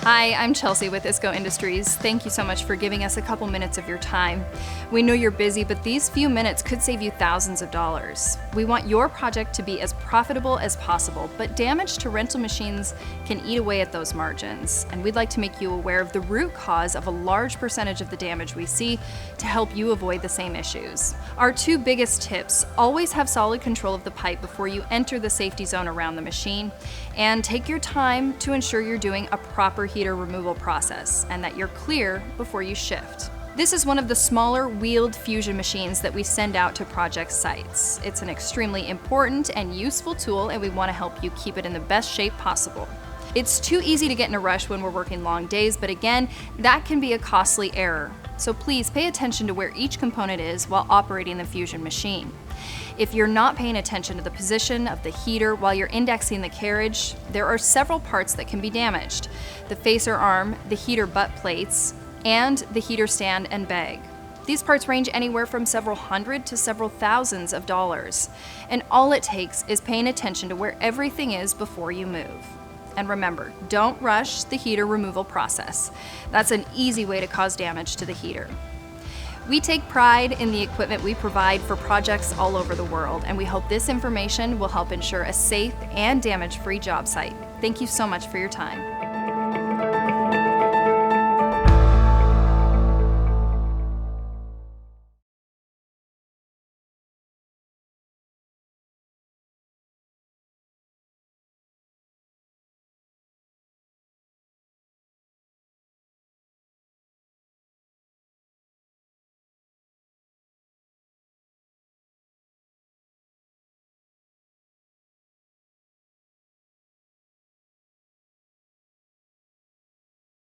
Hi, I'm Chelsea with ISCO Industries. Thank you so much for giving us a couple minutes of your time. We know you're busy, but these few minutes could save you thousands of dollars. We want your project to be as profitable as possible, but damage to rental machines can eat away at those margins. And we'd like to make you aware of the root cause of a large percentage of the damage we see to help you avoid the same issues. Our two biggest tips: always have solid control of the pipe before you enter the safety zone around the machine, and take your time to ensure you're doing a proper heater removal process and that you're clear before you shift. This is one of the smaller wheeled fusion machines that we send out to project sites. It's an extremely important and useful tool, and we want to help you keep it in the best shape possible. It's too easy to get in a rush when we're working long days, but again, that can be a costly error. So please pay attention to where each component is while operating the fusion machine. If you're not paying attention to the position of the heater while you're indexing the carriage, there are several parts that can be damaged: the facer arm, the heater butt plates, and the heater stand and bag. These parts range anywhere from several hundred to several thousands of dollars, and all it takes is paying attention to where everything is before you move. And remember, don't rush the heater removal process. That's an easy way to cause damage to the heater. We take pride in the equipment we provide for projects all over the world, and we hope this information will help ensure a safe and damage-free job site. Thank you so much for your time.